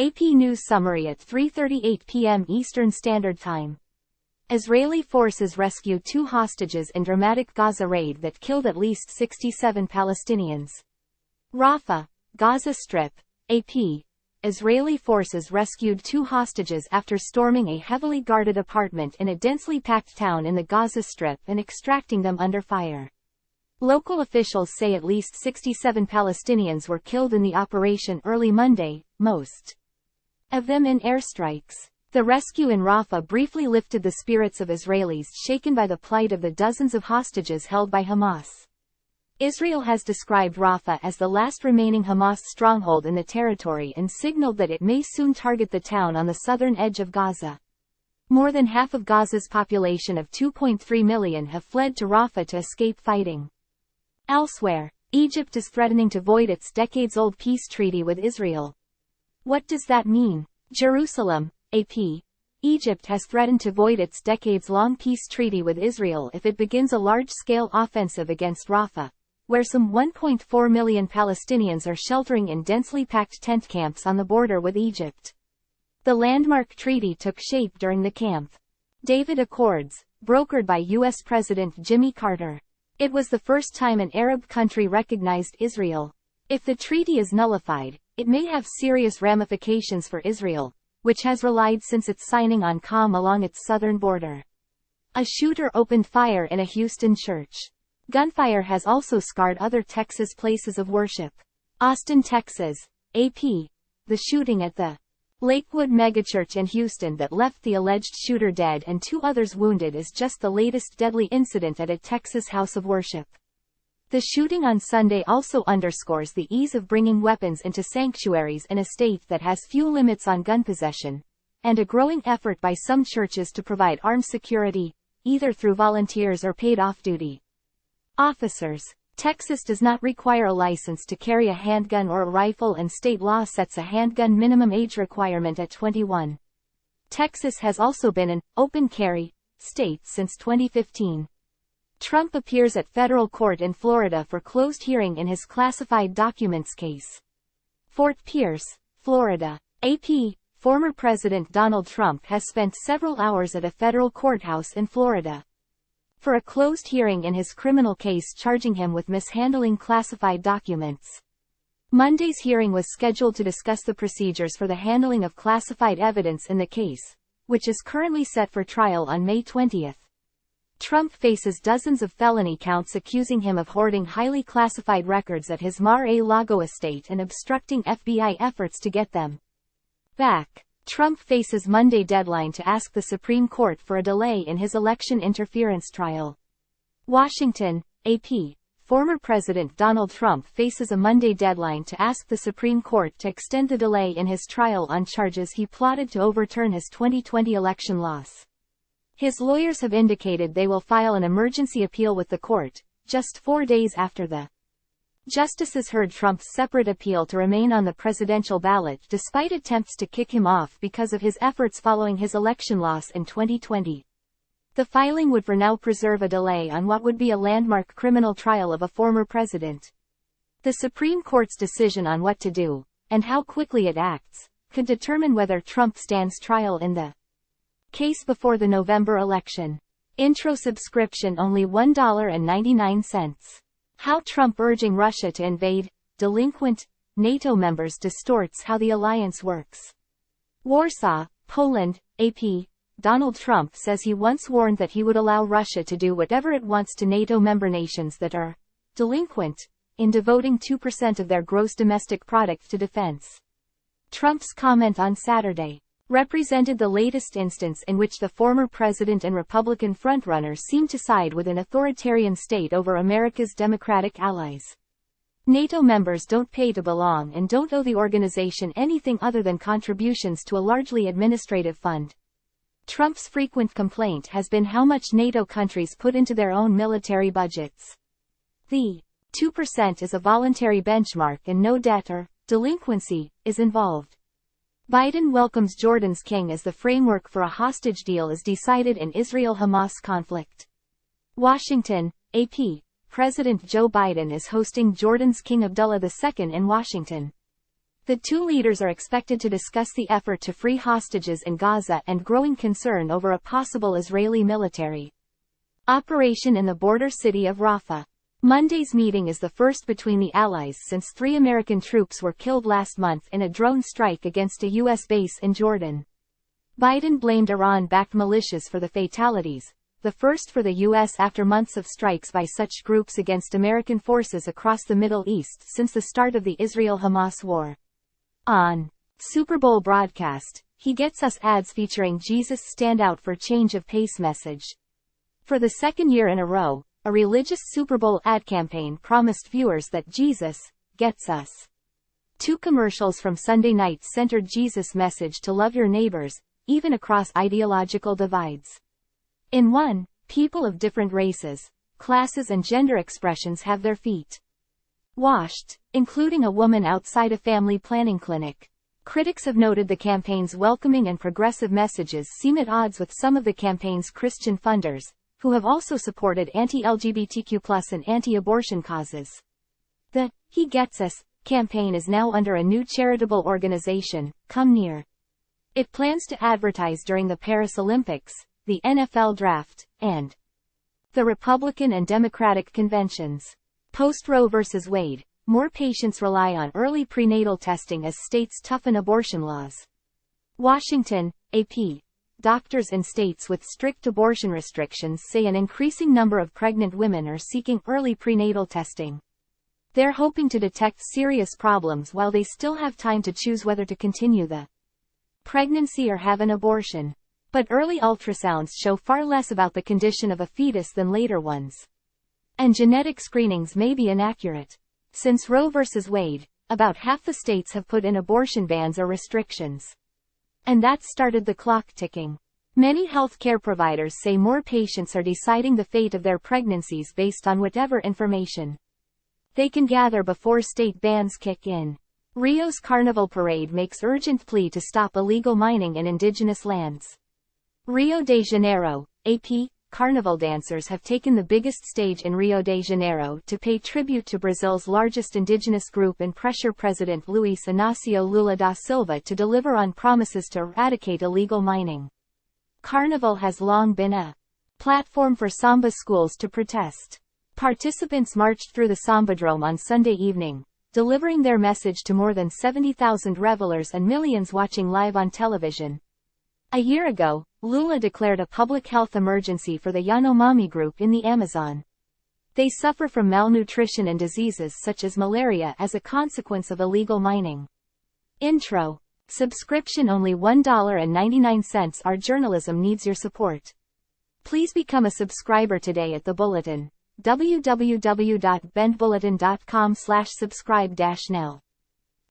AP News Summary at 3:38 p.m. Eastern Standard Time. Israeli forces rescue 2 hostages in dramatic Gaza raid that killed at least 67 Palestinians. Rafah, Gaza Strip, AP. Israeli forces rescued 2 hostages after storming a heavily guarded apartment in a densely packed town in the Gaza Strip and extracting them under fire. Local officials say at least 67 Palestinians were killed in the operation early Monday, most of them in airstrikes. The rescue in Rafah briefly lifted the spirits of Israelis shaken by the plight of the dozens of hostages held by Hamas. Israel has described Rafah as the last remaining Hamas stronghold in the territory and signaled that it may soon target the town on the southern edge of Gaza. More than half of Gaza's population of 2.3 million have fled to Rafah to escape fighting. Elsewhere, Egypt is threatening to void its decades-old peace treaty with Israel. What does that mean? Jerusalem, AP. Egypt has threatened to void its decades-long peace treaty with Israel if it begins a large-scale offensive against Rafah, where some 1.4 million Palestinians are sheltering in densely packed tent camps on the border with Egypt. The landmark treaty took shape during the Camp David Accords, brokered by U.S. President Jimmy Carter. It was the first time an Arab country recognized Israel. If the treaty is nullified, it may have serious ramifications for Israel, which has relied since its signing on calm along its southern border. A shooter opened fire in a Houston church. Gunfire has also scarred other Texas places of worship. Austin, Texas, AP. The shooting at the Lakewood megachurch in Houston that left the alleged shooter dead and 2 others wounded is just the latest deadly incident at a Texas house of worship. The shooting on Sunday also underscores the ease of bringing weapons into sanctuaries in a state that has few limits on gun possession, and a growing effort by some churches to provide armed security, either through volunteers or paid off-duty officers. Texas does not require a license to carry a handgun or a rifle, and state law sets a handgun minimum age requirement at 21. Texas has also been an open carry state since 2015. Trump appears at federal court in Florida for closed hearing in his classified documents case. Fort Pierce, Florida. AP. Former President Donald Trump has spent several hours at a federal courthouse in Florida for a closed hearing in his criminal case charging him with mishandling classified documents. Monday's hearing was scheduled to discuss the procedures for the handling of classified evidence in the case, which is currently set for trial on May 20. Trump faces dozens of felony counts accusing him of hoarding highly classified records at his Mar-a-Lago estate and obstructing FBI efforts to get them back. Trump faces Monday deadline to ask the Supreme Court for a delay in his election interference trial. Washington, AP. Former President Donald Trump faces a Monday deadline to ask the Supreme Court to extend the delay in his trial on charges he plotted to overturn his 2020 election loss. His lawyers have indicated they will file an emergency appeal with the court, just 4 days after the justices heard Trump's separate appeal to remain on the presidential ballot despite attempts to kick him off because of his efforts following his election loss in 2020. The filing would for now preserve a delay on what would be a landmark criminal trial of a former president. The Supreme Court's decision on what to do, and how quickly it acts, could determine whether Trump stands trial in the case before the November election. Intro subscription only $1.99. How Trump urging Russia to invade delinquent NATO members distorts how the alliance works. Warsaw, Poland, AP. Donald Trump says he once warned that he would allow Russia to do whatever it wants to NATO member nations that are delinquent in devoting 2% of their gross domestic product to defense. Trump's comment on Saturday represented the latest instance in which the former president and Republican frontrunner seem to side with an authoritarian state over America's democratic allies. NATO members don't pay to belong and don't owe the organization anything other than contributions to a largely administrative fund. Trump's frequent complaint has been how much NATO countries put into their own military budgets. The 2% is a voluntary benchmark and no debt or delinquency is involved. Biden welcomes Jordan's king as the framework for a hostage deal is decided in Israel-Hamas conflict. Washington, AP. President Joe Biden is hosting Jordan's King Abdullah II in Washington. The two leaders are expected to discuss the effort to free hostages in Gaza and growing concern over a possible Israeli military operation in the border city of Rafah. Monday's meeting is the first between the allies since 3 American troops were killed last month in a drone strike against a U.S. base in Jordan. Biden blamed Iran-backed militias for the fatalities, the first for the U.S. after months of strikes by such groups against American forces across the Middle East since the start of the Israel-Hamas war. On Super Bowl broadcast, He Gets Us ads featuring Jesus stand out for change of pace message. For the second year in a row, a religious Super Bowl ad campaign promised viewers that Jesus gets us. 2 commercials from Sunday night centered Jesus' message to love your neighbors, even across ideological divides. In one, people of different races, classes and gender expressions have their feet washed, including a woman outside a family planning clinic. Critics have noted the campaign's welcoming and progressive messages seem at odds with some of the campaign's Christian funders, who have also supported anti-LGBTQ+ and anti-abortion causes. The He Gets Us campaign is now under a new charitable organization, Come Near. It plans to advertise during the Paris Olympics, the NFL Draft, and the Republican and Democratic conventions. Post-Roe v. Wade, more patients rely on early prenatal testing as states toughen abortion laws. Washington, AP. Doctors in states with strict abortion restrictions say an increasing number of pregnant women are seeking early prenatal testing. They're hoping to detect serious problems while they still have time to choose whether to continue the pregnancy or have an abortion. But early ultrasounds show far less about the condition of a fetus than later ones. And genetic screenings may be inaccurate. Since Roe v. Wade, about half the states have put in abortion bans or restrictions. And that started the clock ticking. Many healthcare providers say more patients are deciding the fate of their pregnancies based on whatever information they can gather before state bans kick in. Rio's Carnival Parade makes urgent plea to stop illegal mining in indigenous lands. Rio de Janeiro, AP. Carnival dancers have taken the biggest stage in Rio de Janeiro to pay tribute to Brazil's largest indigenous group and pressure President Luiz Inácio Lula da Silva to deliver on promises to eradicate illegal mining. Carnival has long been a platform for samba schools to protest. Participants marched through the Sambadrome on Sunday evening, delivering their message to more than 70,000 revelers and millions watching live on television. A year ago, Lula declared a public health emergency for the Yanomami group in the Amazon. They suffer from malnutrition and diseases such as malaria as a consequence of illegal mining. Intro. Subscription only $1.99. Our journalism needs your support. Please become a subscriber today at the Bulletin. www.bendbulletin.com/subscribe-now